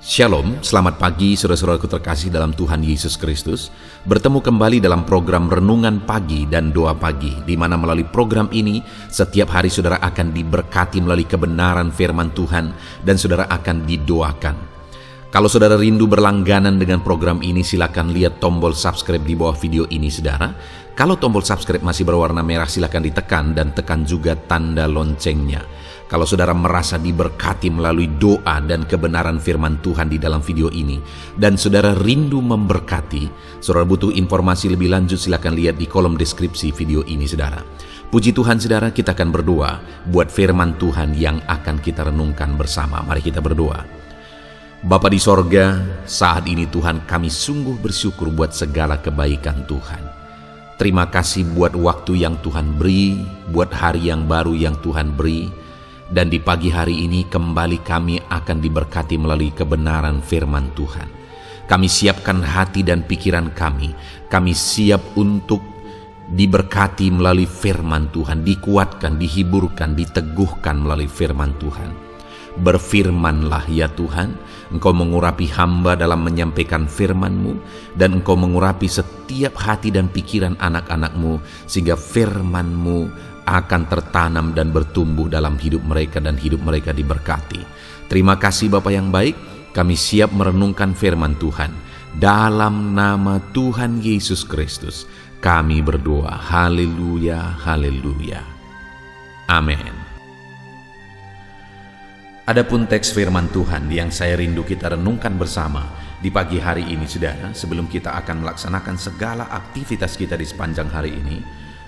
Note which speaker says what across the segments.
Speaker 1: Shalom, selamat pagi saudara-saudaraku terkasih dalam Tuhan Yesus Kristus. Bertemu kembali dalam program Renungan Pagi dan Doa Pagi, di mana melalui program ini setiap hari saudara akan diberkati melalui kebenaran firman Tuhan dan saudara akan didoakan. Kalau saudara rindu berlangganan dengan program ini, silakan lihat tombol subscribe di bawah video ini saudara. Kalau tombol subscribe masih berwarna merah, silakan ditekan dan tekan juga tanda loncengnya. Kalau saudara merasa diberkati melalui doa dan kebenaran firman Tuhan di dalam video ini, dan saudara rindu memberkati, saudara butuh informasi lebih lanjut, silakan lihat di kolom deskripsi video ini saudara. Puji Tuhan saudara, kita akan berdoa buat firman Tuhan yang akan kita renungkan bersama. Mari kita berdoa. Bapa di sorga, saat ini Tuhan, kami sungguh bersyukur buat segala kebaikan Tuhan. Terima kasih buat waktu yang Tuhan beri, buat hari yang baru yang Tuhan beri. Dan di pagi hari ini kembali kami akan diberkati melalui kebenaran firman Tuhan. Kami siapkan hati dan pikiran kami. Kami siap untuk diberkati melalui firman Tuhan, dikuatkan, dihiburkan, diteguhkan melalui firman Tuhan. Berfirmanlah ya Tuhan, Engkau mengurapi hamba dalam menyampaikan firman-Mu, dan Engkau mengurapi setiap hati dan pikiran anak-anak-Mu, sehingga firman-Mu akan tertanam dan bertumbuh dalam hidup mereka dan hidup mereka diberkati. Terima kasih Bapa yang baik, kami siap merenungkan firman Tuhan. Dalam nama Tuhan Yesus Kristus, kami berdoa. Haleluya, haleluya. Amin. Adapun teks firman Tuhan yang saya rindu kita renungkan bersama di pagi hari ini saudara, sebelum kita akan melaksanakan segala aktivitas kita di sepanjang hari ini,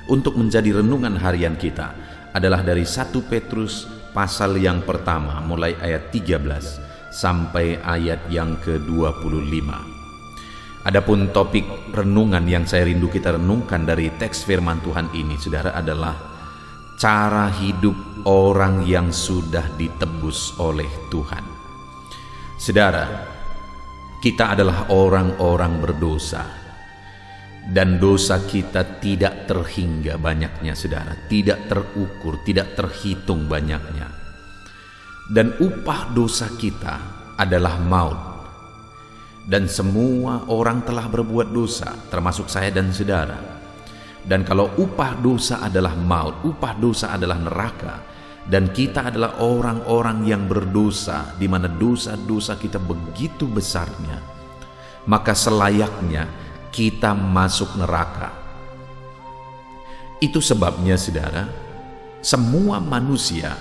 Speaker 1: untuk menjadi renungan harian kita adalah dari 1 Petrus pasal yang pertama mulai ayat 13 sampai ayat yang ke-25. Adapun topik renungan yang saya rindu kita renungkan dari teks firman Tuhan ini saudara adalah cara hidup orang yang sudah ditebus oleh Tuhan. Saudara, kita adalah orang-orang berdosa. Dan dosa kita tidak terhingga banyaknya saudara, tidak terukur, tidak terhitung banyaknya. Dan upah dosa kita adalah maut. Dan semua orang telah berbuat dosa, termasuk saya dan saudara. Dan kalau upah dosa adalah maut, upah dosa adalah neraka, dan kita adalah orang-orang yang berdosa, di mana dosa-dosa kita begitu besarnya, maka selayaknya kita masuk neraka. Itu sebabnya saudara, semua manusia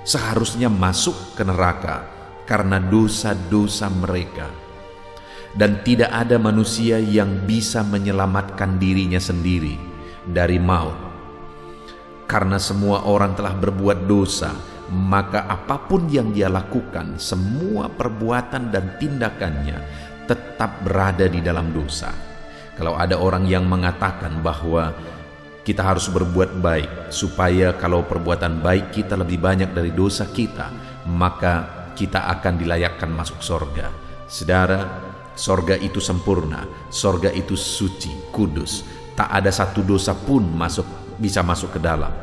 Speaker 1: seharusnya masuk ke neraka karena dosa-dosa mereka. Dan tidak ada manusia yang bisa menyelamatkan dirinya sendiri dari maut. Karena semua orang telah berbuat dosa, maka apapun yang dia lakukan, semua perbuatan dan tindakannya tetap berada di dalam dosa. Kalau ada orang yang mengatakan bahwa kita harus berbuat baik supaya kalau perbuatan baik kita lebih banyak dari dosa kita, maka kita akan dilayakkan masuk sorga. Saudara, sorga itu sempurna, sorga itu suci, kudus. Tak ada satu dosa pun bisa masuk ke dalam.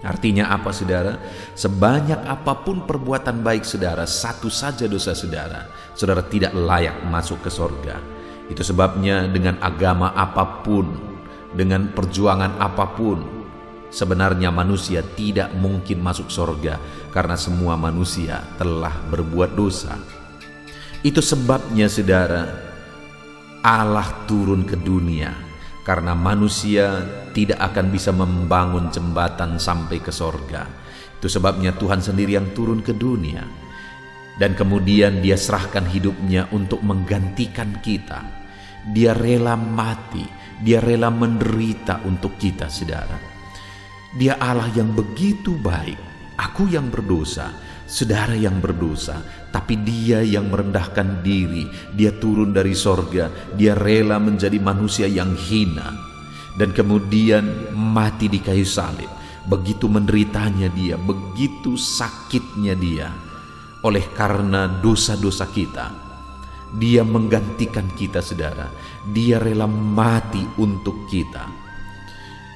Speaker 1: Artinya apa saudara? Sebanyak apapun perbuatan baik saudara, satu saja dosa saudara, saudara tidak layak masuk ke sorga. Itu sebabnya dengan agama apapun, dengan perjuangan apapun, sebenarnya manusia tidak mungkin masuk sorga karena semua manusia telah berbuat dosa. Itu sebabnya saudara, Allah turun ke dunia karena manusia tidak akan bisa membangun jembatan sampai ke sorga. Itu sebabnya Tuhan sendiri yang turun ke dunia. Dan kemudian dia serahkan hidupnya untuk menggantikan kita. Dia rela mati, dia rela menderita untuk kita saudara. Dia Allah yang begitu baik. Aku yang berdosa, saudara yang berdosa, tapi dia yang merendahkan diri. Dia turun dari sorga, dia rela menjadi manusia yang hina. Dan kemudian mati di kayu salib. Begitu menderitanya dia, begitu sakitnya dia. Oleh karena dosa-dosa kita, dia menggantikan kita saudara. Dia rela mati untuk kita.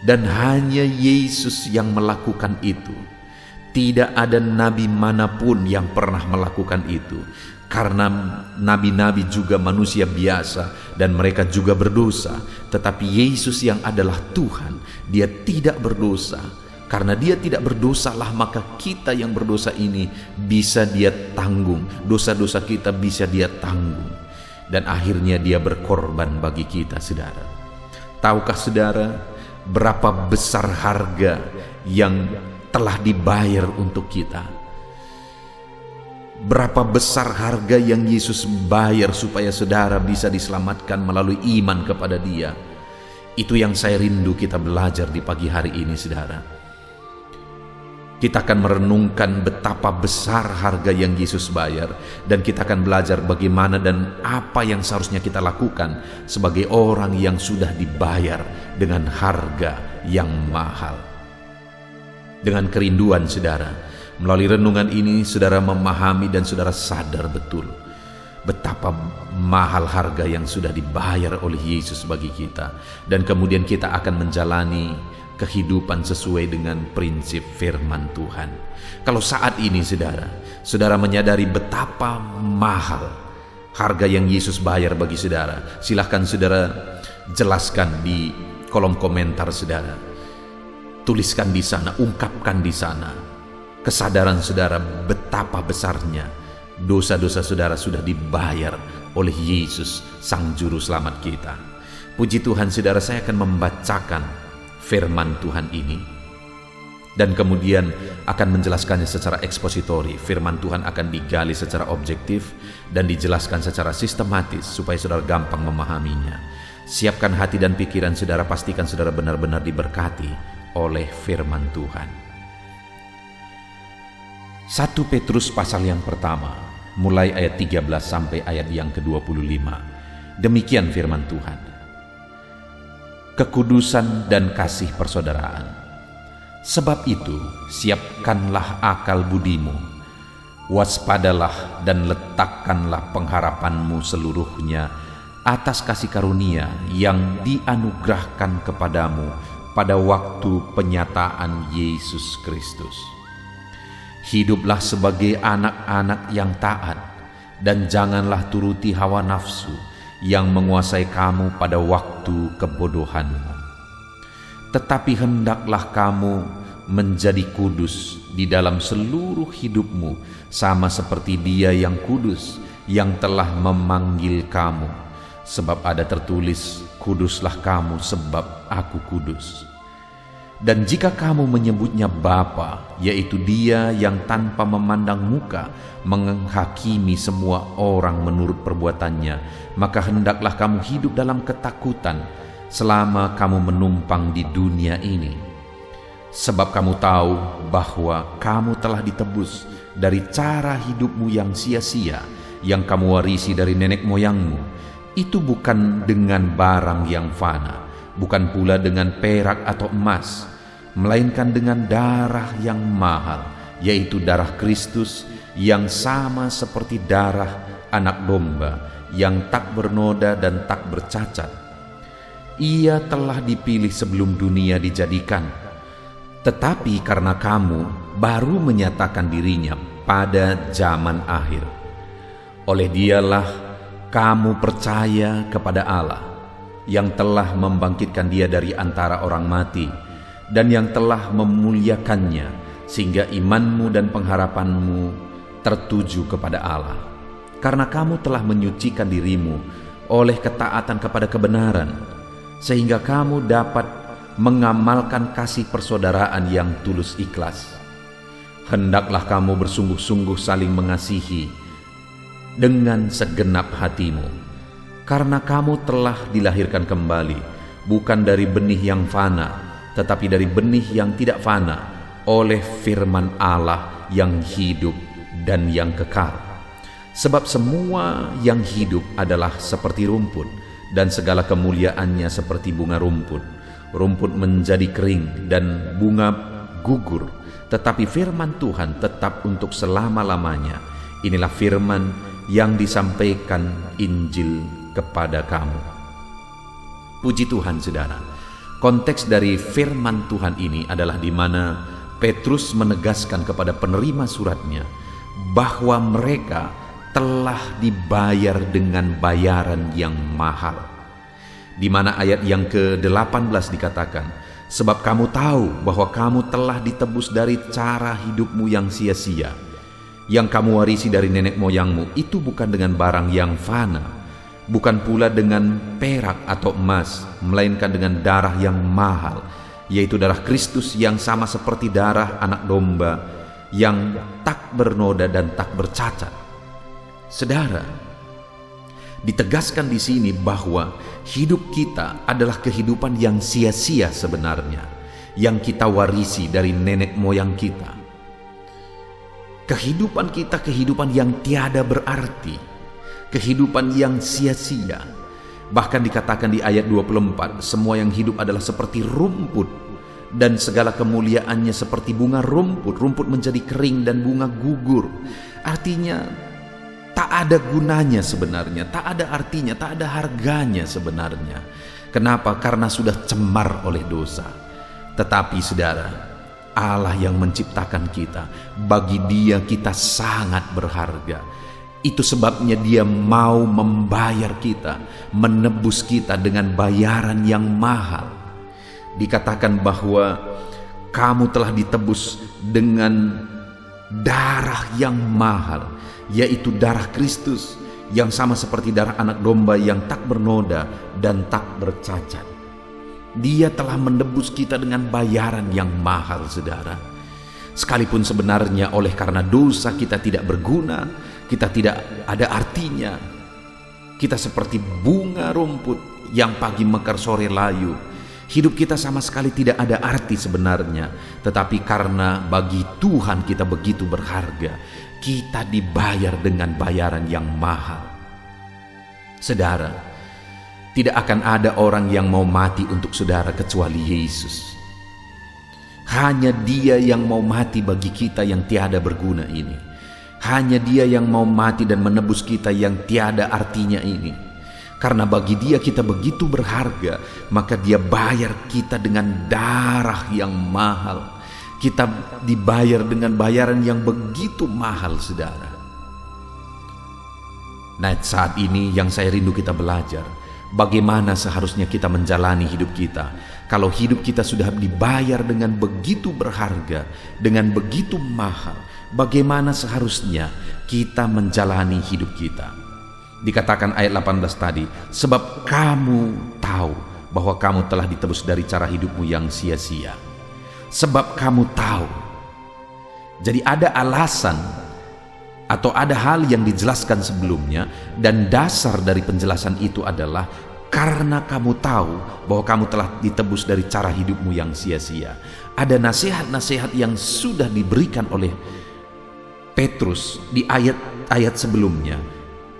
Speaker 1: Dan hanya Yesus yang melakukan itu. Tidak ada nabi manapun yang pernah melakukan itu. Karena nabi-nabi juga manusia biasa dan mereka juga berdosa, tetapi Yesus yang adalah Tuhan, dia tidak berdosa. Karena dia tidak berdosalah, maka kita yang berdosa ini bisa dia tanggung, dosa-dosa kita bisa dia tanggung. Dan akhirnya dia berkorban bagi kita, saudara. Tahukah saudara berapa besar harga yang telah dibayar untuk kita? Berapa besar harga yang Yesus bayar supaya saudara bisa diselamatkan melalui iman kepada Dia. Itu yang saya rindu kita belajar di pagi hari ini, saudara. Kita akan merenungkan betapa besar harga yang Yesus bayar, dan kita akan belajar bagaimana dan apa yang seharusnya kita lakukan sebagai orang yang sudah dibayar dengan harga yang mahal. Dengan kerinduan, saudara, melalui renungan ini saudara memahami dan saudara sadar betul betapa mahal harga yang sudah dibayar oleh Yesus bagi kita. Dan kemudian kita akan menjalani kehidupan sesuai dengan prinsip firman Tuhan. Kalau saat ini saudara menyadari betapa mahal harga yang Yesus bayar bagi saudara, silahkan saudara jelaskan di kolom komentar saudara. Tuliskan di sana, ungkapkan di sana kesadaran saudara betapa besarnya dosa-dosa saudara sudah dibayar oleh Yesus, Sang Juru Selamat kita. Puji Tuhan, saudara, saya akan membacakan firman Tuhan ini dan kemudian akan menjelaskannya secara ekspositori. Firman Tuhan akan digali secara objektif dan dijelaskan secara sistematis supaya saudara gampang memahaminya. Siapkan hati dan pikiran saudara, pastikan saudara benar-benar diberkati oleh firman Tuhan. 1 Petrus pasal yang pertama, mulai ayat 13 sampai ayat yang ke-25. Demikian firman Tuhan. Kekudusan dan kasih persaudaraan. Sebab itu, siapkanlah akal budimu, waspadalah dan letakkanlah pengharapanmu seluruhnya atas kasih karunia yang dianugerahkan kepadamu pada waktu penyataan Yesus Kristus. Hiduplah sebagai anak-anak yang taat, dan janganlah turuti hawa nafsu yang menguasai kamu pada waktu kebodohanmu. Tetapi hendaklah kamu menjadi kudus di dalam seluruh hidupmu, sama seperti Dia yang kudus, yang telah memanggil kamu. Sebab ada tertulis, kuduslah kamu sebab aku kudus. Dan jika kamu menyebutnya Bapa, yaitu Dia yang tanpa memandang muka menghakimi semua orang menurut perbuatannya, maka hendaklah kamu hidup dalam ketakutan selama kamu menumpang di dunia ini. Sebab kamu tahu bahwa kamu telah ditebus dari cara hidupmu yang sia-sia, yang kamu warisi dari nenek moyangmu. Itu bukan dengan barang yang fana, bukan pula dengan perak atau emas, melainkan dengan darah yang mahal, yaitu darah Kristus, yang sama seperti darah anak domba, yang tak bernoda dan tak bercacat. Ia telah dipilih sebelum dunia dijadikan, tetapi karena kamu baru menyatakan dirinya pada zaman akhir. Oleh Dialah kamu percaya kepada Allah, yang telah membangkitkan Dia dari antara orang mati, dan yang telah memuliakannya, sehingga imanmu dan pengharapanmu tertuju kepada Allah. Karena kamu telah menyucikan dirimu oleh ketaatan kepada kebenaran, sehingga kamu dapat mengamalkan kasih persaudaraan yang tulus ikhlas. Hendaklah kamu bersungguh-sungguh saling mengasihi dengan segenap hatimu, karena kamu telah dilahirkan kembali, bukan dari benih yang fana, tetapi dari benih yang tidak fana, oleh firman Allah yang hidup dan yang kekal. Sebab semua yang hidup adalah seperti rumput, dan segala kemuliaannya seperti bunga rumput. Rumput menjadi kering dan bunga gugur, tetapi firman Tuhan tetap untuk selama-lamanya. Inilah firman yang disampaikan Injil kepada kamu. Puji Tuhan, saudara. Konteks dari firman Tuhan ini adalah di mana Petrus menegaskan kepada penerima suratnya bahwa mereka telah dibayar dengan bayaran yang mahal. Di mana ayat yang ke-18 dikatakan, sebab kamu tahu bahwa kamu telah ditebus dari cara hidupmu yang sia-sia, yang kamu warisi dari nenek moyangmu, itu bukan dengan barang yang fana, bukan pula dengan perak atau emas, melainkan dengan darah yang mahal, yaitu darah Kristus yang sama seperti darah anak domba yang tak bernoda dan tak bercacat. Saudara, ditegaskan di sini bahwa hidup kita adalah kehidupan yang sia-sia sebenarnya, yang kita warisi dari nenek moyang kita. Kehidupan kita kehidupan yang tiada berarti, kehidupan yang sia-sia. Bahkan dikatakan di ayat 24, semua yang hidup adalah seperti rumput, dan segala kemuliaannya seperti bunga rumput. Rumput menjadi kering dan bunga gugur. Artinya tak ada gunanya sebenarnya, tak ada artinya, tak ada harganya sebenarnya. Kenapa? Karena sudah cemar oleh dosa. Tetapi saudara, Allah yang menciptakan kita, bagi Dia kita sangat berharga. Itu sebabnya Dia mau membayar kita, menebus kita dengan bayaran yang mahal. Dikatakan bahwa kamu telah ditebus dengan darah yang mahal, yaitu darah Kristus yang sama seperti darah anak domba yang tak bernoda dan tak bercacat. Dia telah menebus kita dengan bayaran yang mahal, saudara. Sekalipun sebenarnya oleh karena dosa kita tidak berguna, kita tidak ada artinya. Kita seperti bunga rumput yang pagi mekar sore layu. Hidup kita sama sekali tidak ada arti sebenarnya. Tetapi karena bagi Tuhan kita begitu berharga, kita dibayar dengan bayaran yang mahal. Saudara, tidak akan ada orang yang mau mati untuk saudara kecuali Yesus. Hanya Dia yang mau mati bagi kita yang tiada berguna ini. Hanya Dia yang mau mati dan menebus kita yang tiada artinya ini. Karena bagi Dia kita begitu berharga, maka Dia bayar kita dengan darah yang mahal. Kita dibayar dengan bayaran yang begitu mahal, saudara. Nah, saat ini yang saya rindu kita belajar, bagaimana seharusnya kita menjalani hidup kita. Kalau hidup kita sudah dibayar dengan begitu berharga, dengan begitu mahal, bagaimana seharusnya kita menjalani hidup kita. Dikatakan ayat 18 tadi, sebab kamu tahu bahwa kamu telah ditebus dari cara hidupmu yang sia-sia. Sebab kamu tahu. Jadi ada alasan atau ada hal yang dijelaskan sebelumnya, dan dasar dari penjelasan itu adalah karena kamu tahu bahwa kamu telah ditebus dari cara hidupmu yang sia-sia. Ada nasihat-nasihat yang sudah diberikan oleh Petrus di ayat-ayat sebelumnya,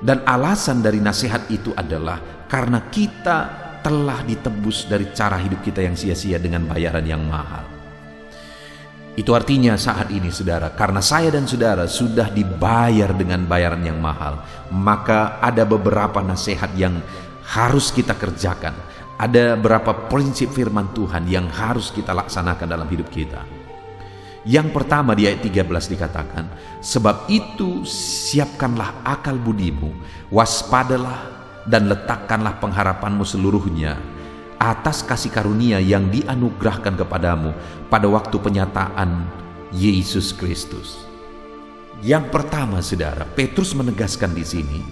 Speaker 1: dan alasan dari nasihat itu adalah karena kita telah ditebus dari cara hidup kita yang sia-sia dengan bayaran yang mahal. Itu artinya saat ini, saudara, karena saya dan saudara sudah dibayar dengan bayaran yang mahal, maka ada beberapa nasihat yang harus kita kerjakan. Ada beberapa prinsip firman Tuhan yang harus kita laksanakan dalam hidup kita. Yang pertama di ayat 13 dikatakan, sebab itu siapkanlah akal budimu, waspadalah dan letakkanlah pengharapanmu seluruhnya atas kasih karunia yang dianugerahkan kepadamu pada waktu penyataan Yesus Kristus. Yang pertama, saudara, Petrus menegaskan di sini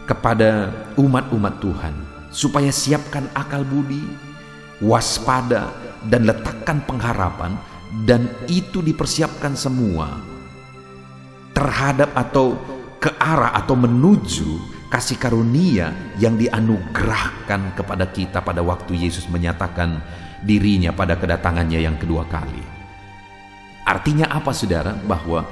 Speaker 1: kepada umat-umat Tuhan supaya siapkan akal budi, waspada, dan letakkan pengharapan, dan itu dipersiapkan semua terhadap atau ke arah atau menuju kasih karunia yang dianugerahkan kepada kita pada waktu Yesus menyatakan dirinya pada kedatangannya yang kedua kali. Artinya apa, saudara? Bahwa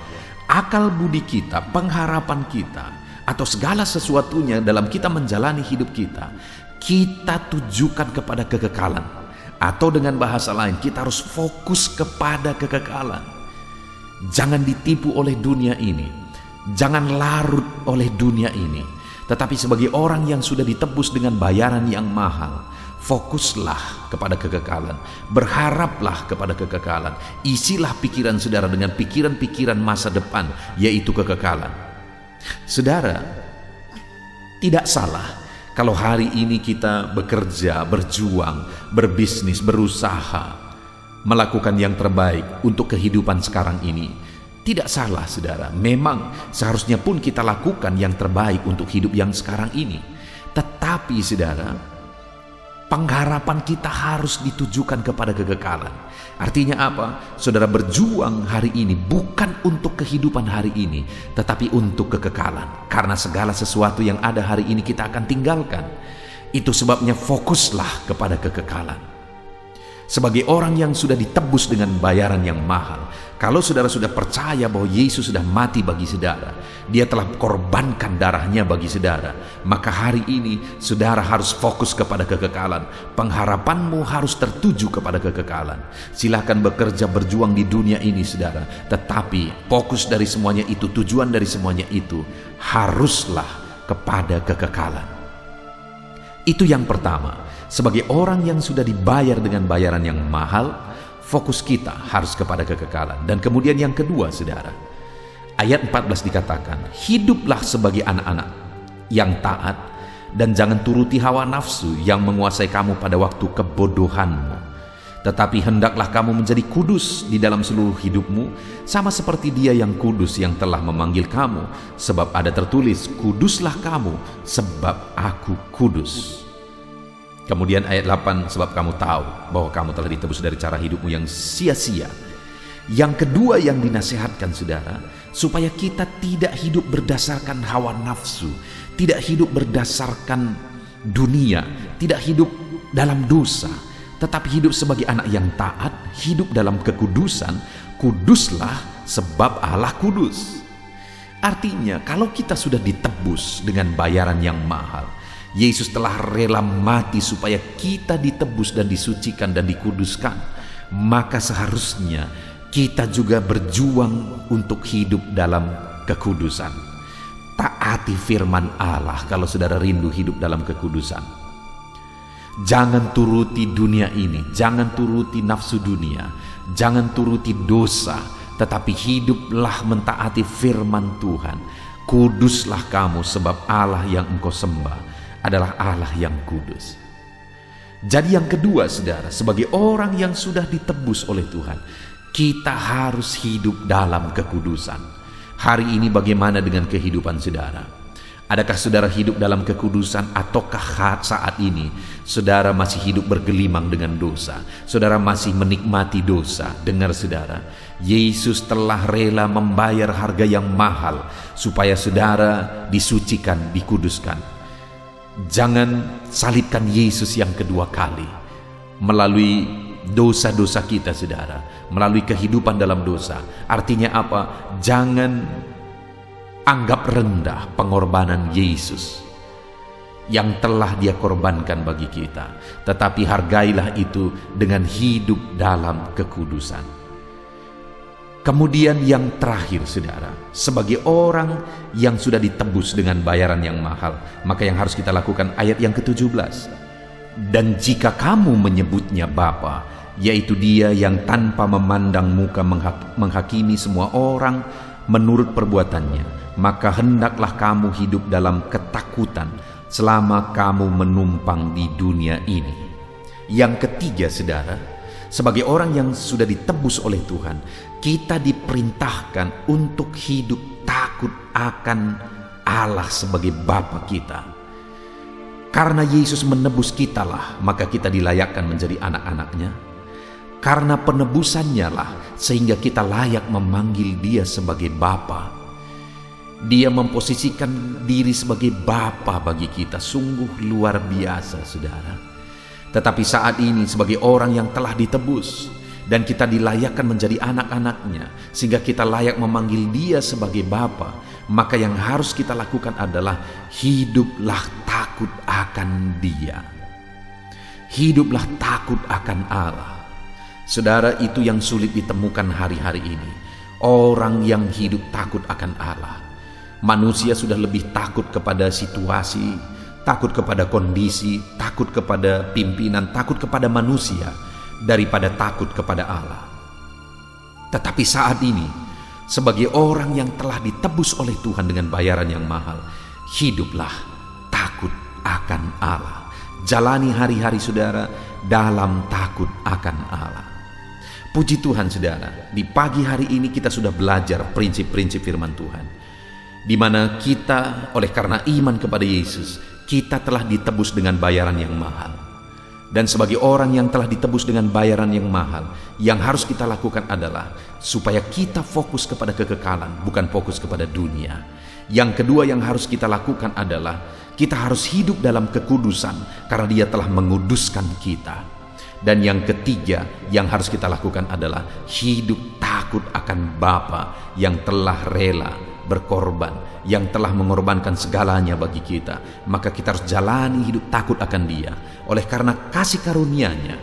Speaker 1: akal budi kita, pengharapan kita, atau segala sesuatunya dalam kita menjalani hidup kita, kita tujukan kepada kekekalan. Atau dengan bahasa lain, kita harus fokus kepada kekekalan. Jangan ditipu oleh dunia ini, jangan larut oleh dunia ini. Tetapi sebagai orang yang sudah ditebus dengan bayaran yang mahal, fokuslah kepada kekekalan, berharaplah kepada kekekalan. Isilah pikiran saudara dengan pikiran-pikiran masa depan, yaitu kekekalan. Saudara, tidak salah kalau hari ini kita bekerja, berjuang, berbisnis, berusaha, melakukan yang terbaik untuk kehidupan sekarang ini. Tidak salah, saudara. Memang seharusnya pun kita lakukan yang terbaik untuk hidup yang sekarang ini. Tetapi, saudara, pengharapan kita harus ditujukan kepada kekekalan. Artinya apa? Saudara berjuang hari ini bukan untuk kehidupan hari ini, tetapi untuk kekekalan. Karena segala sesuatu yang ada hari ini kita akan tinggalkan. Itu sebabnya fokuslah kepada kekekalan. Sebagai orang yang sudah ditebus dengan bayaran yang mahal, kalau saudara sudah percaya bahwa Yesus sudah mati bagi saudara, Dia telah korbankan darahnya bagi saudara, maka hari ini saudara harus fokus kepada kekekalan. Pengharapanmu harus tertuju kepada kekekalan. Silakan bekerja, berjuang di dunia ini, saudara, tetapi fokus dari semuanya itu, tujuan dari semuanya itu haruslah kepada kekekalan. Itu yang pertama. Sebagai orang yang sudah dibayar dengan bayaran yang mahal, fokus kita harus kepada kekekalan. Dan kemudian yang kedua, saudara, ayat 14 dikatakan, hiduplah sebagai anak-anak yang taat dan jangan turuti hawa nafsu yang menguasai kamu pada waktu kebodohanmu. Tetapi hendaklah kamu menjadi kudus di dalam seluruh hidupmu, sama seperti Dia yang kudus yang telah memanggil kamu. Sebab ada tertulis, kuduslah kamu sebab aku kudus. Kemudian ayat 8, sebab kamu tahu bahwa kamu telah ditebus dari cara hidupmu yang sia-sia. Yang kedua yang dinasihatkan, saudara, supaya kita tidak hidup berdasarkan hawa nafsu, tidak hidup berdasarkan dunia, tidak hidup dalam dosa, tetapi hidup sebagai anak yang taat, hidup dalam kekudusan. Kuduslah sebab Allah kudus. Artinya, kalau kita sudah ditebus dengan bayaran yang mahal, Yesus telah rela mati supaya kita ditebus dan disucikan dan dikuduskan, maka seharusnya kita juga berjuang untuk hidup dalam kekudusan. Taati firman Allah kalau saudara rindu hidup dalam kekudusan. Jangan turuti dunia ini, jangan turuti nafsu dunia, jangan turuti dosa, tetapi hiduplah mentaati firman Tuhan. Kuduslah kamu sebab Allah yang engkau sembah adalah Allah yang kudus. Jadi yang kedua, saudara, sebagai orang yang sudah ditebus oleh Tuhan, kita harus hidup dalam kekudusan. Hari ini bagaimana dengan kehidupan saudara? Adakah saudara hidup dalam kekudusan, ataukah saat ini saudara masih hidup bergelimang dengan dosa? Saudara masih menikmati dosa. Dengar, saudara, Yesus telah rela membayar harga yang mahal supaya saudara disucikan, dikuduskan. Jangan salibkan Yesus yang kedua kali melalui dosa-dosa kita, saudara, melalui kehidupan dalam dosa. Artinya apa? Jangan anggap rendah pengorbanan Yesus yang telah Dia korbankan bagi kita, tetapi hargailah itu dengan hidup dalam kekudusan. Kemudian yang terakhir, saudara, sebagai orang yang sudah ditebus dengan bayaran yang mahal, maka yang harus kita lakukan ayat yang ke-17. Dan jika kamu menyebutnya Bapa, yaitu Dia yang tanpa memandang muka menghakimi semua orang menurut perbuatannya, maka hendaklah kamu hidup dalam ketakutan selama kamu menumpang di dunia ini. Yang ketiga, saudara, sebagai orang yang sudah ditebus oleh Tuhan, kita diperintahkan untuk hidup takut akan Allah sebagai Bapa kita. Karena Yesus menebus kitalah, maka kita dilayakkan menjadi anak-anaknya. Karena penebusannya lah, sehingga kita layak memanggil Dia sebagai Bapa. Dia memposisikan diri sebagai Bapa bagi kita. Sungguh luar biasa, saudara. Tetapi saat ini sebagai orang yang telah ditebus dan kita dilayakkan menjadi anak-anaknya, sehingga kita layak memanggil Dia sebagai Bapa, maka yang harus kita lakukan adalah hiduplah takut akan Dia. Hiduplah takut akan Allah. Saudara, itu yang sulit ditemukan hari-hari ini. Orang yang hidup takut akan Allah. Manusia sudah lebih takut kepada situasi, takut kepada kondisi, takut kepada pimpinan, takut kepada manusia, daripada takut kepada Allah. Tetapi saat ini Sebagai orang yang telah ditebus oleh Tuhan dengan bayaran yang mahal, hiduplah takut akan Allah. Jalani hari-hari saudara dalam takut akan Allah. Puji Tuhan saudara, di pagi hari ini kita sudah belajar prinsip-prinsip firman Tuhan, di mana kita oleh karena iman kepada Yesus, kita telah ditebus dengan bayaran yang mahal. Dan sebagai orang yang telah ditebus dengan bayaran yang mahal, yang harus kita lakukan adalah supaya kita fokus kepada kekekalan, bukan fokus kepada dunia. Yang kedua yang harus kita lakukan adalah kita harus hidup dalam kekudusan, karena Dia telah menguduskan kita. Dan yang ketiga yang harus kita lakukan adalah hidup takut akan Bapa yang telah rela berkorban, yang telah mengorbankan segalanya bagi kita. Maka kita harus jalani hidup takut akan Dia. Oleh karena kasih karunia-Nya,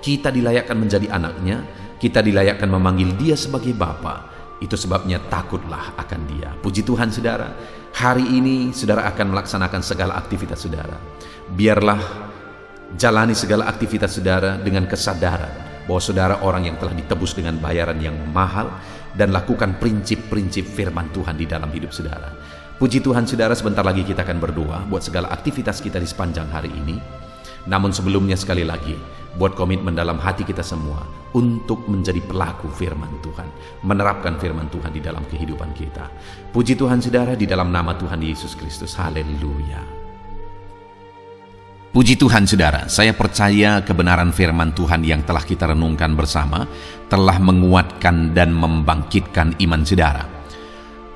Speaker 1: kita dilayakkan menjadi anaknya, kita dilayakkan memanggil Dia sebagai Bapa. Itu sebabnya takutlah akan Dia. Puji Tuhan saudara, hari ini saudara akan melaksanakan segala aktivitas saudara. Biarlah jalani segala aktivitas saudara dengan kesadaran bahwa saudara orang yang telah ditebus dengan bayaran yang mahal, dan lakukan prinsip-prinsip firman Tuhan di dalam hidup saudara. Puji Tuhan saudara, sebentar lagi kita akan berdoa buat segala aktivitas kita di sepanjang hari ini. Namun sebelumnya sekali lagi, buat komitmen dalam hati kita semua untuk menjadi pelaku firman Tuhan, menerapkan firman Tuhan di dalam kehidupan kita. Puji Tuhan saudara, di dalam nama Tuhan Yesus Kristus. Haleluya. Puji Tuhan saudara, saya percaya kebenaran firman Tuhan yang telah kita renungkan bersama telah menguatkan dan membangkitkan iman saudara.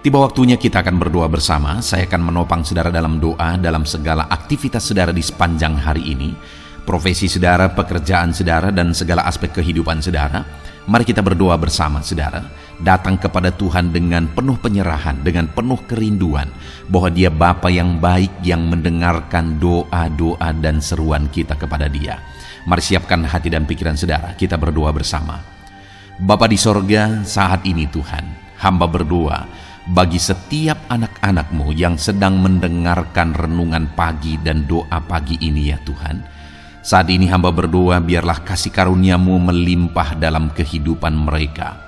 Speaker 1: Tiba waktunya kita akan berdoa bersama. Saya akan menopang saudara dalam doa dalam segala aktivitas saudara di sepanjang hari ini, profesi saudara, pekerjaan saudara, dan segala aspek kehidupan saudara. Mari kita berdoa bersama saudara, datang kepada Tuhan dengan penuh penyerahan, dengan penuh kerinduan bahwa Dia Bapa yang baik yang mendengarkan doa-doa dan seruan kita kepada Dia. Mari siapkan hati dan pikiran saudara, kita berdoa bersama. Bapa di sorga, saat ini Tuhan, hamba berdoa bagi setiap anak-anak-Mu yang sedang mendengarkan renungan pagi dan doa pagi ini ya Tuhan. Saat ini hamba berdoa, biarlah kasih karunia-Mu melimpah dalam kehidupan mereka.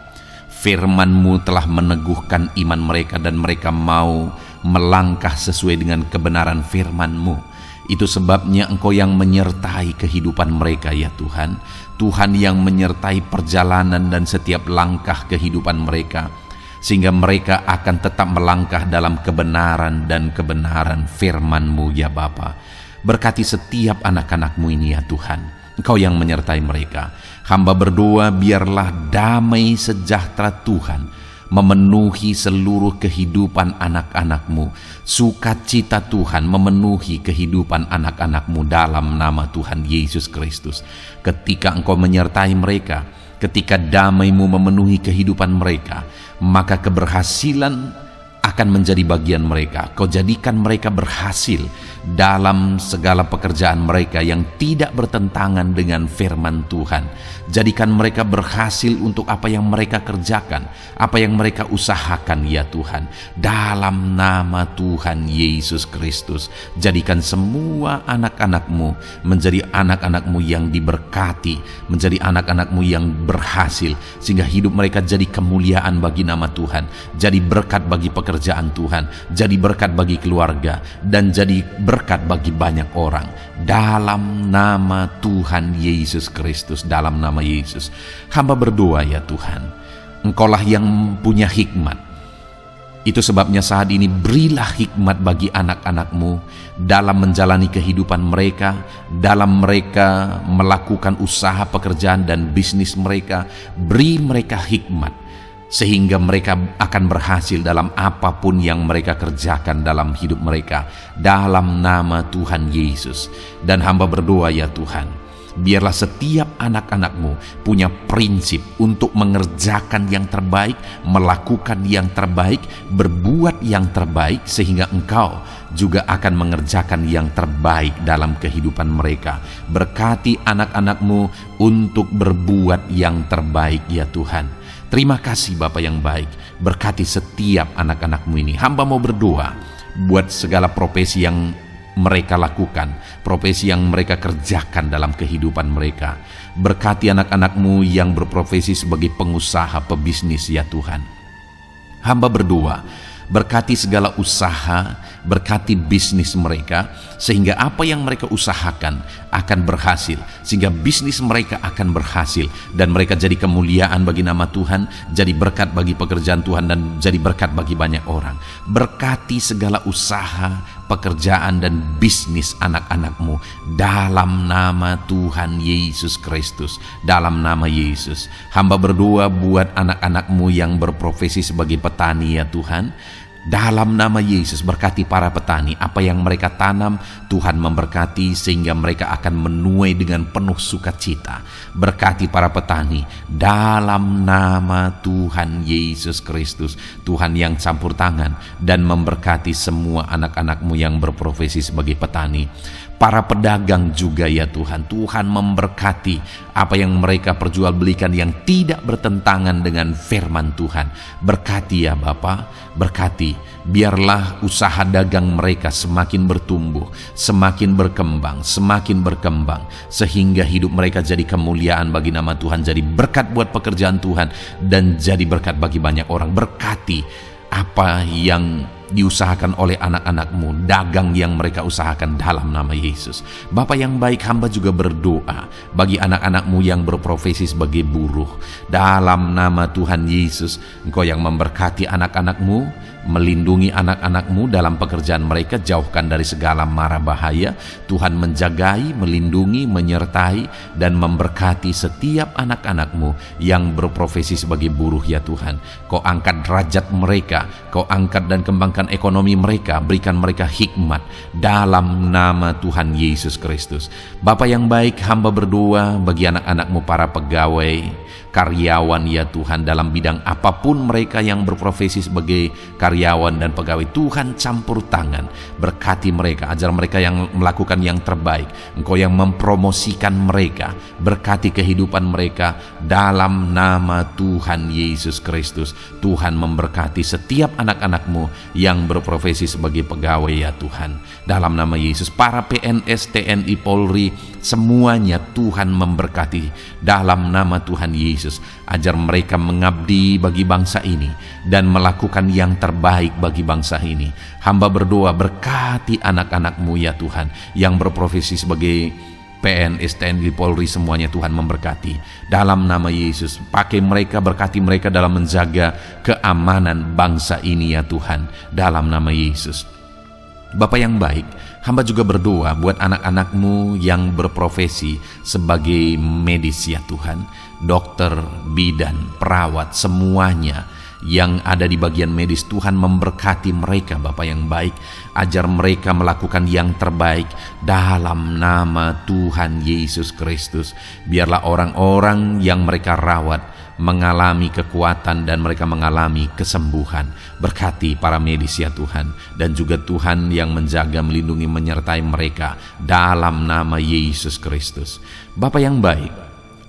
Speaker 1: Firman-Mu telah meneguhkan iman mereka dan mereka mau melangkah sesuai dengan kebenaran firman-Mu. Itu sebabnya Engkau yang menyertai kehidupan mereka ya Tuhan. Tuhan yang menyertai perjalanan dan setiap langkah kehidupan mereka, sehingga mereka akan tetap melangkah dalam kebenaran dan kebenaran firman-Mu ya Bapa. Berkati setiap anak-anak-Mu ini ya Tuhan, Engkau yang menyertai mereka. Hamba berdoa biarlah damai sejahtera Tuhan memenuhi seluruh kehidupan anak-anak-Mu. Sukacita Tuhan memenuhi kehidupan anak-anak-Mu dalam nama Tuhan Yesus Kristus. Ketika Engkau menyertai mereka, ketika damai-Mu memenuhi kehidupan mereka, maka keberhasilan akan menjadi bagian mereka. Kau jadikan mereka berhasil dalam segala pekerjaan mereka yang tidak bertentangan dengan firman Tuhan. Jadikan mereka berhasil untuk apa yang mereka kerjakan, apa yang mereka usahakan ya Tuhan. Dalam nama Tuhan Yesus Kristus, jadikan semua anak-anak-Mu menjadi anak-anak-Mu yang diberkati, menjadi anak-anak-Mu yang berhasil, sehingga hidup mereka jadi kemuliaan bagi nama Tuhan, jadi berkat bagi pekerjaan Tuhan, jadi berkat bagi keluarga, dan jadi berkat bagi banyak orang. Dalam nama Tuhan Yesus Kristus, dalam nama Yesus, hamba berdoa ya Tuhan, Engkaulah yang punya hikmat. Itu sebabnya saat ini berilah hikmat bagi anak-anak-Mu dalam menjalani kehidupan mereka, dalam mereka melakukan usaha pekerjaan dan bisnis mereka. Beri mereka hikmat sehingga mereka akan berhasil dalam apapun yang mereka kerjakan dalam hidup mereka, dalam nama Tuhan Yesus. Dan hamba berdoa ya Tuhan, biarlah setiap anak-anak-Mu punya prinsip untuk mengerjakan yang terbaik, melakukan yang terbaik, berbuat yang terbaik, sehingga Engkau juga akan mengerjakan yang terbaik dalam kehidupan mereka. Berkati anak-anak-Mu untuk berbuat yang terbaik ya Tuhan. Terima kasih Bapa yang baik, berkati setiap anak-anak-Mu ini. Hamba mau berdoa buat segala profesi yang mereka lakukan, profesi yang mereka kerjakan dalam kehidupan mereka. Berkati anak-anak-Mu yang berprofesi sebagai pengusaha, pebisnis ya Tuhan. Hamba berdoa, berkati segala usaha, berkati bisnis mereka, sehingga apa yang mereka usahakan akan berhasil, sehingga bisnis mereka akan berhasil, dan mereka jadi kemuliaan bagi nama Tuhan, jadi berkat bagi pekerjaan Tuhan, dan jadi berkat bagi banyak orang. Berkati segala usaha, pekerjaan, dan bisnis anak-anakmu dalam nama Tuhan Yesus Kristus. Dalam nama Yesus, hamba berdoa buat anak-anakmu yang berprofesi sebagai petani ya Tuhan. Dalam nama Yesus, berkati para petani, apa yang mereka tanam Tuhan memberkati sehingga mereka akan menuai dengan penuh sukacita. Berkati para petani dalam nama Tuhan Yesus Kristus, Tuhan yang campur tangan dan memberkati semua anak-anakmu yang berprofesi sebagai petani. Para pedagang juga ya Tuhan, Tuhan memberkati apa yang mereka perjualbelikan yang tidak bertentangan dengan firman Tuhan. Berkati ya Bapa, berkati, biarlah usaha dagang mereka semakin bertumbuh, semakin berkembang, sehingga hidup mereka jadi kemuliaan bagi nama Tuhan, jadi berkat buat pekerjaan Tuhan, dan jadi berkat bagi banyak orang. Berkati apa yang diusahakan oleh anak-anakmu, dagang yang mereka usahakan dalam nama Yesus. Bapa yang baik, hamba juga berdoa bagi anak-anakmu yang berprofesi sebagai buruh. Dalam nama Tuhan Yesus, Engkau yang memberkati anak-anakmu, melindungi anak-anakmu dalam pekerjaan mereka, jauhkan dari segala mara bahaya. Tuhan menjagai, melindungi, menyertai, dan memberkati setiap anak-anakmu yang berprofesi sebagai buruh ya Tuhan. Kau angkat derajat mereka, Kau angkat dan kembangkan ekonomi mereka, berikan mereka hikmat dalam nama Tuhan Yesus Kristus. Bapa yang baik, hamba berdoa bagi anak-anakmu para pegawai, karyawan ya Tuhan, dalam bidang apapun mereka yang berprofesi sebagai karyawan dan pegawai. Tuhan campur tangan, berkati mereka, ajar mereka yang melakukan yang terbaik. Engkau yang mempromosikan mereka, berkati kehidupan mereka dalam nama Tuhan Yesus Kristus. Tuhan memberkati setiap anak-anakmu yang berprofesi sebagai pegawai ya Tuhan, dalam nama Yesus. Para PNS, TNI, Polri, semuanya Tuhan memberkati dalam nama Tuhan Yesus. Ajar mereka mengabdi bagi bangsa ini dan melakukan yang terbaik bagi bangsa ini. Hamba berdoa, berkati anak-anakmu ya Tuhan yang berprofesi sebagai PNS, TNI, Polri, semuanya Tuhan memberkati dalam nama Yesus. Pakai mereka, berkati mereka dalam menjaga keamanan bangsa ini ya Tuhan, dalam nama Yesus. Bapa yang baik, hamba juga berdoa buat anak-anakmu yang berprofesi sebagai medis ya Tuhan, dokter, bidan, perawat, semuanya yang ada di bagian medis. Tuhan memberkati mereka Bapa yang baik, ajar mereka melakukan yang terbaik dalam nama Tuhan Yesus Kristus. Biarlah orang-orang yang mereka rawat mengalami kekuatan dan mereka mengalami kesembuhan. Berkati para medis ya Tuhan, dan juga Tuhan yang menjaga, melindungi, menyertai mereka dalam nama Yesus Kristus. Bapa yang baik,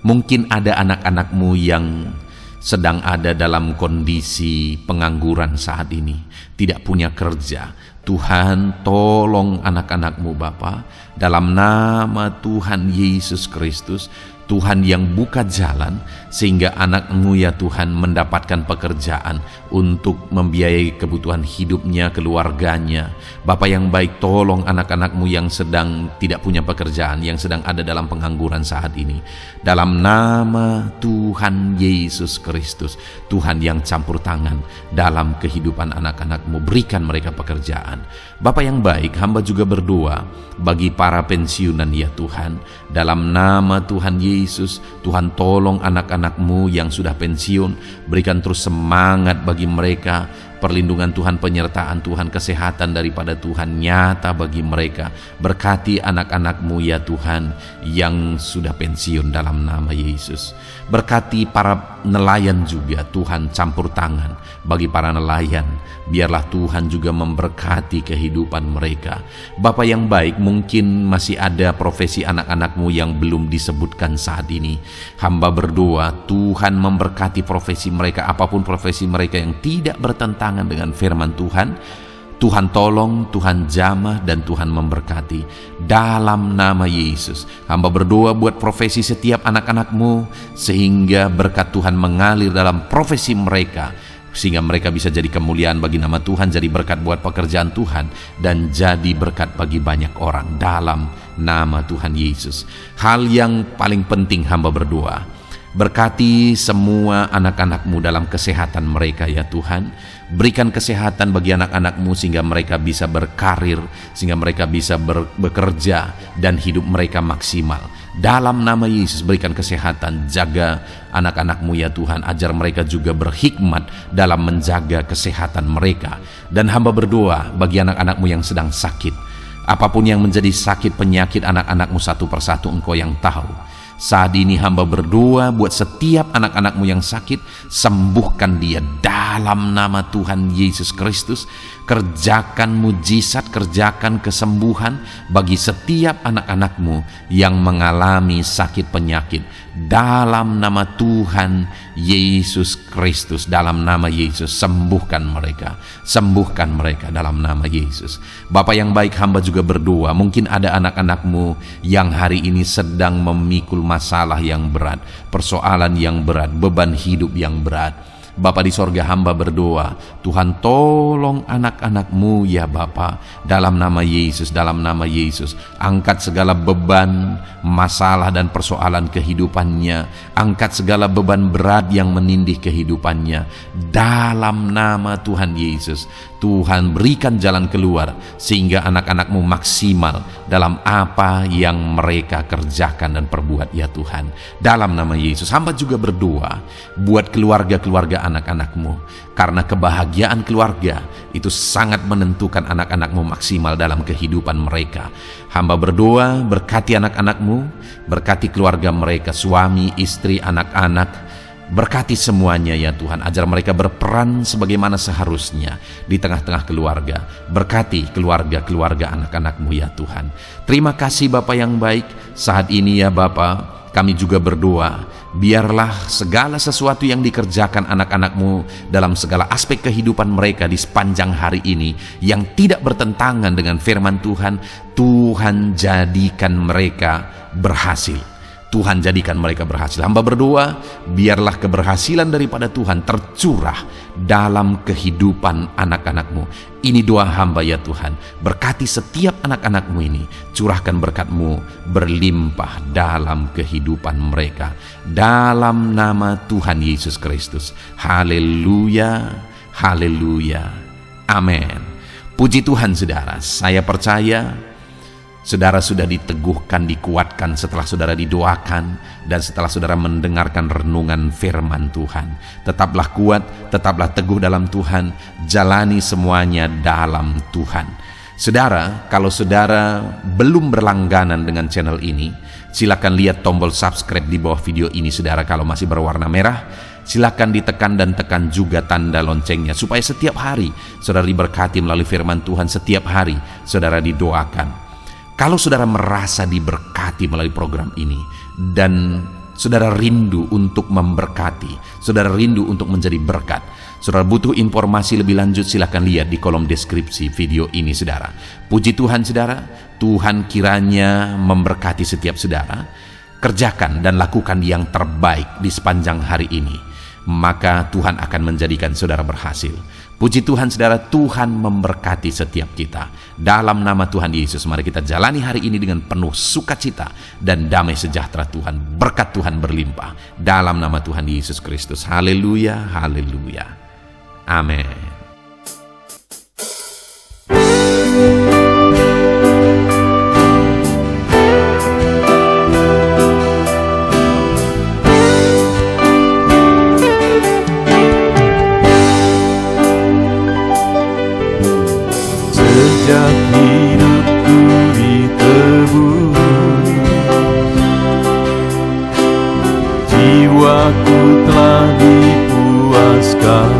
Speaker 1: mungkin ada anak-anakmu yang sedang ada dalam kondisi pengangguran saat ini, tidak punya kerja. Tuhan tolong anak-anakmu Bapa, dalam nama Tuhan Yesus Kristus. Tuhan yang buka jalan sehingga anakmu ya Tuhan mendapatkan pekerjaan untuk membiayai kebutuhan hidupnya, keluarganya. Bapa yang baik, tolong anak-anakmu yang sedang tidak punya pekerjaan, yang sedang ada dalam pengangguran saat ini. Dalam nama Tuhan Yesus Kristus, Tuhan yang campur tangan dalam kehidupan anak-anakmu, berikan mereka pekerjaan. Bapa yang baik, hamba juga berdoa bagi para pensiunan ya Tuhan, dalam nama Tuhan Yesus. Tuhan tolong anak-anakmu yang sudah pensiun, berikan terus semangat bagi mereka, perlindungan Tuhan, penyertaan Tuhan, kesehatan daripada Tuhan nyata bagi mereka. Berkati anak-anakmu ya Tuhan yang sudah pensiun dalam nama Yesus. Berkati para nelayan juga, Tuhan campur tangan bagi para nelayan. Biarlah Tuhan juga memberkati kehidupan mereka. Bapa yang baik, mungkin masih ada profesi anak-anakmu yang belum disebutkan saat ini. Hamba berdoa Tuhan memberkati profesi mereka, apapun profesi mereka yang tidak bertentangan dengan firman Tuhan. Tuhan tolong, Tuhan jamah, dan Tuhan memberkati dalam nama Yesus. Hamba berdoa buat profesi setiap anak-anakmu, sehingga berkat Tuhan mengalir dalam profesi mereka sehingga mereka bisa jadi kemuliaan bagi nama Tuhan, jadi berkat buat pekerjaan Tuhan, dan jadi berkat bagi banyak orang dalam nama Tuhan Yesus. Hal yang paling penting hamba berdoa, berkati semua anak-anak-Mu dalam kesehatan mereka ya Tuhan. Berikan kesehatan bagi anak-anak-Mu sehingga mereka bisa berkarir, sehingga mereka bisa bekerja dan hidup mereka maksimal. Dalam nama Yesus berikan kesehatan, jaga anak-anak-Mu ya Tuhan, ajar mereka juga berhikmat dalam menjaga kesehatan mereka. Dan hamba berdoa bagi anak-anak-Mu yang sedang sakit, apapun yang menjadi sakit penyakit anak-anak-Mu satu persatu Engkau yang tahu. Saat ini hamba berdoa buat setiap anak-anak-Mu yang sakit, sembuhkan dia dalam nama Tuhan Yesus Kristus. Kerjakan mujizat, kerjakan kesembuhan bagi setiap anak-anak-Mu yang mengalami sakit penyakit dalam nama Tuhan Yesus Kristus. Dalam nama Yesus sembuhkan mereka dalam nama Yesus. Bapa yang baik, hamba juga berdoa, mungkin ada anak-anak-Mu yang hari ini sedang memikul masalah yang berat, persoalan yang berat, beban hidup yang berat. Bapa di sorga, hamba berdoa, Tuhan tolong anak-anak-Mu ya Bapa, dalam nama Yesus, dalam nama Yesus. Angkat segala beban, masalah dan persoalan kehidupannya, angkat segala beban berat yang menindih kehidupannya dalam nama Tuhan Yesus. Tuhan berikan jalan keluar sehingga anak-anak-Mu maksimal dalam apa yang mereka kerjakan dan perbuat ya Tuhan. Dalam nama Yesus, hamba juga berdoa buat keluarga-keluarga anak-anak-Mu, karena kebahagiaan keluarga itu sangat menentukan anak-anak-Mu maksimal dalam kehidupan mereka. Hamba berdoa, berkati anak-anak-Mu, berkati keluarga mereka, suami, istri, anak-anak. Berkati semuanya ya Tuhan, ajar mereka berperan sebagaimana seharusnya di tengah-tengah keluarga. Berkati keluarga-keluarga anak-anak-Mu ya Tuhan. Terima kasih Bapa yang baik. Saat ini ya Bapa, kami juga berdoa, biarlah segala sesuatu yang dikerjakan anak-anak-Mu dalam segala aspek kehidupan mereka di sepanjang hari ini yang tidak bertentangan dengan firman Tuhan, Tuhan jadikan mereka berhasil. Tuhan jadikan mereka berhasil. Hamba berdoa, biarlah keberhasilan daripada Tuhan tercurah dalam kehidupan anak-anak-Mu. Ini doa hamba ya Tuhan. Berkati setiap anak-anak-Mu ini. Curahkan berkat-Mu berlimpah dalam kehidupan mereka. Dalam nama Tuhan Yesus Kristus. Haleluya, haleluya, amin. Puji Tuhan saudara, saya percaya saudara sudah diteguhkan, dikuatkan setelah saudara didoakan dan setelah saudara mendengarkan renungan firman Tuhan. Tetaplah kuat, tetaplah teguh dalam Tuhan, jalani semuanya dalam Tuhan. Saudara, kalau saudara belum berlangganan dengan channel ini, silakan lihat tombol subscribe di bawah video ini saudara. Kalau masih berwarna merah, silakan ditekan dan tekan juga tanda loncengnya supaya setiap hari saudara diberkati melalui firman Tuhan. Setiap hari saudara didoakan. Kalau saudara merasa diberkati melalui program ini dan saudara rindu untuk memberkati, saudara rindu untuk menjadi berkat, saudara butuh informasi lebih lanjut, silakan lihat di kolom deskripsi video ini saudara. Puji Tuhan saudara, Tuhan kiranya memberkati setiap saudara. Kerjakan dan lakukan yang terbaik di sepanjang hari ini, maka Tuhan akan menjadikan saudara berhasil. Puji Tuhan saudara, Tuhan memberkati setiap kita. Dalam nama Tuhan Yesus, mari kita jalani hari ini dengan penuh sukacita dan damai sejahtera Tuhan. Berkat Tuhan berlimpah. Dalam nama Tuhan Yesus Kristus. Haleluya, haleluya. Amin.
Speaker 2: Sejak hidupku ditebus, jiwaku telah dipuaskan.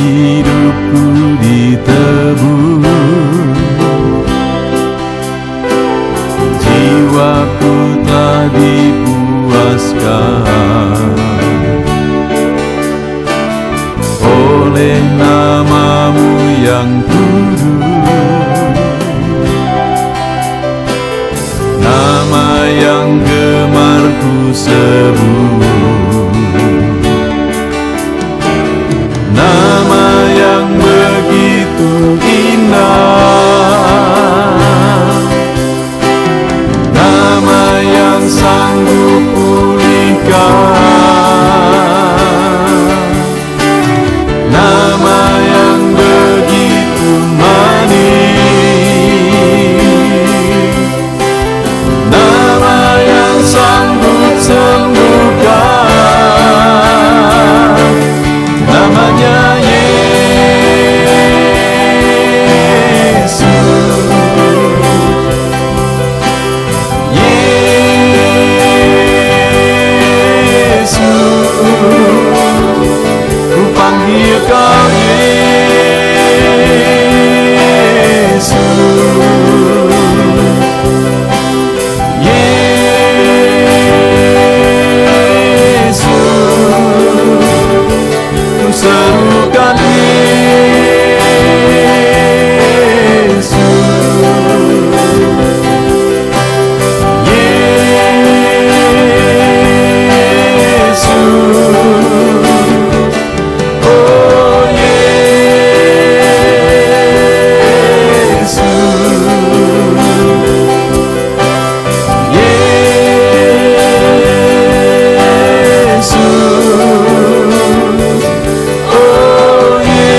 Speaker 2: hidupku ditebus, jiwaku telah dipuaskan oleh namamu yang kudus, nama yang gemar ku sebut, nama yang begitu indah, nama yang sanggup pulihkan, nama yang begitu manis, nama yang sanggup sembuhkan, namanya Yesus. Yesus, ku panggil kau Yesus. Yesus, ku serukan Yesus. Yesus, oh Yesus. Yesus, oh Yesus,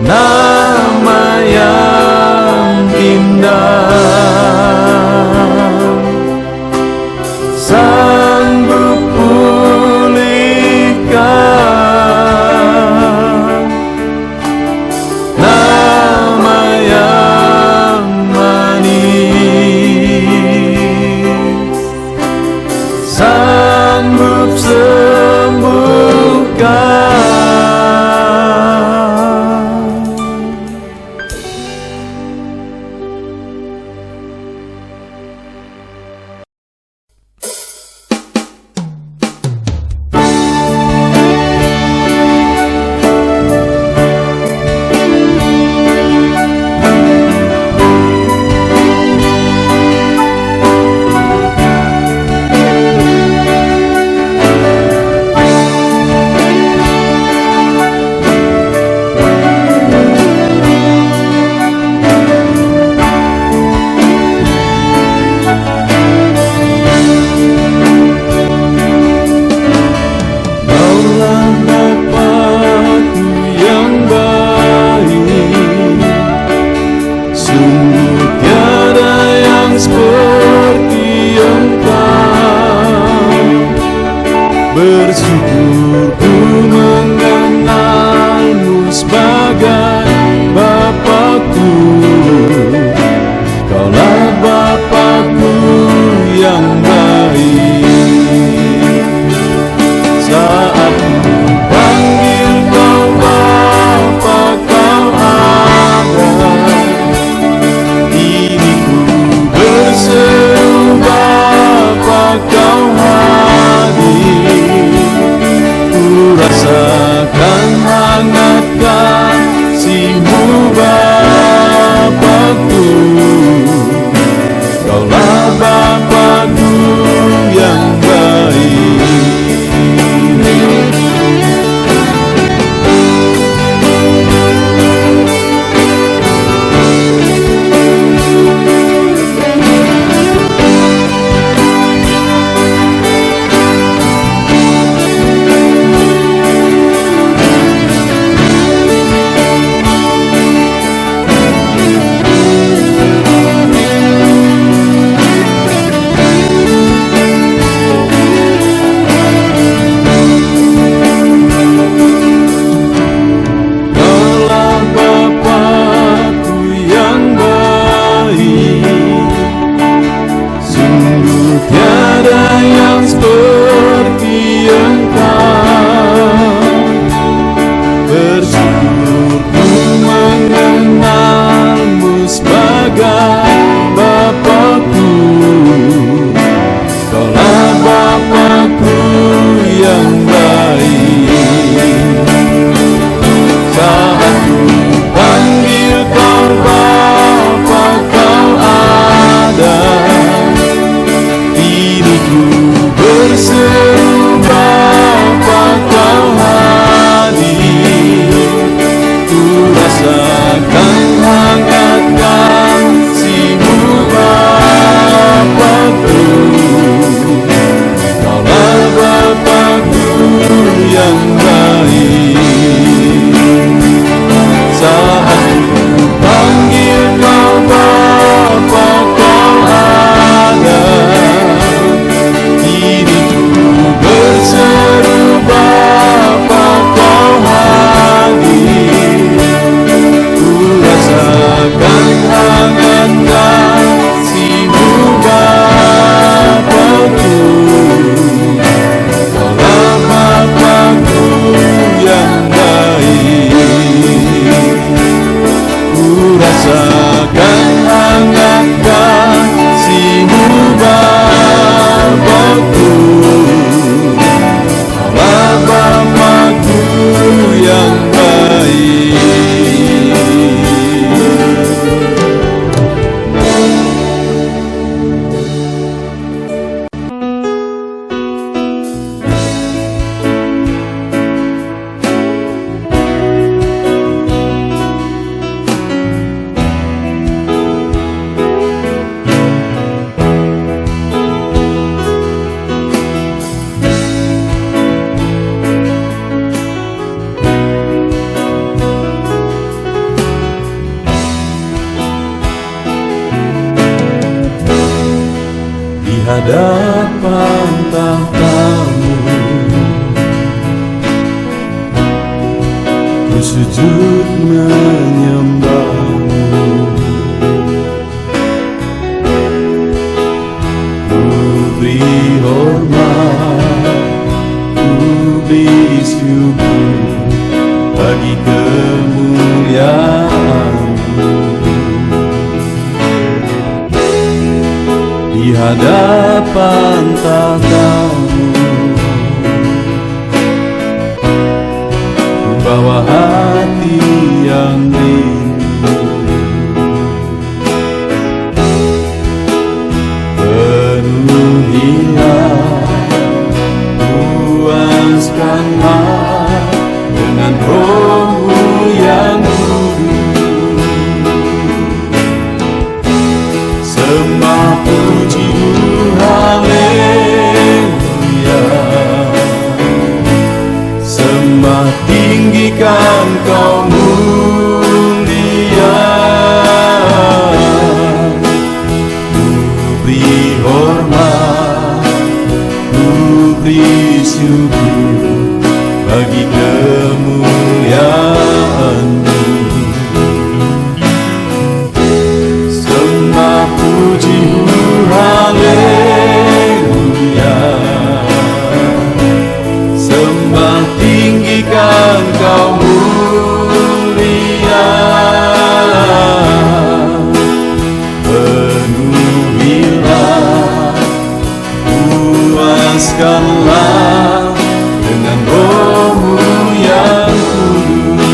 Speaker 2: nama yang indah, sanggup pulihkan, nama yang manis, sanggup sembuhkan. Bersyukur ku mengenalmu sebagai Bapakku. Kaulah Bapakku yang baik. Saat ku panggil kau Bapa, kau ada. Ini ku berseru Bapa, kau hadir. Rasakan hangat kasih-Mu Bapakku. Kaulah Bapakku yang baik. hadapan tahtamu, ku sujud menyembahmu. Ku beri hormat, ku beri syukur bagi kemuliaan-Mu. Di hadapan tahtamu, ku bawa hati yang rindu, penuhilah, puaskanlah dengan Roh-Mu yang kudus. Sembah puji-Mu, haleluya. Sembah tinggikan Kau mulia. Ku beri hormat, ku beri syukur bagi kemuliaan-Mu. Sembah puji-Mu, haleluya. Sembah tinggikan Kau mulia. Penuhilah, puaskanlah dengan Roh-Mu yang kudus.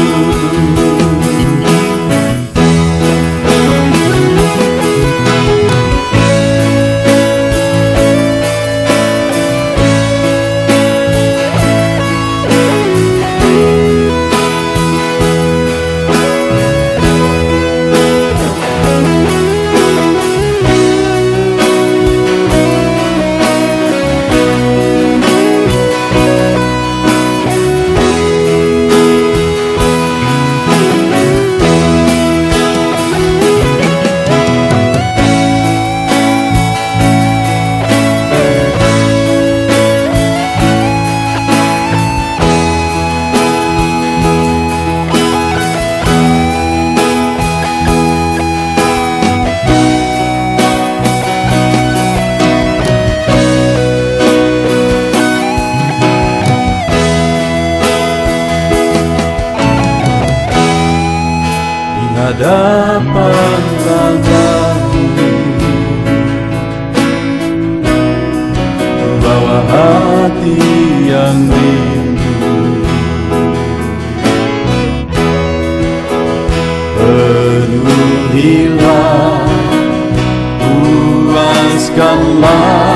Speaker 2: Hadapan tahtamu, bawa hati yang rindu, penuhilah, puaskanlah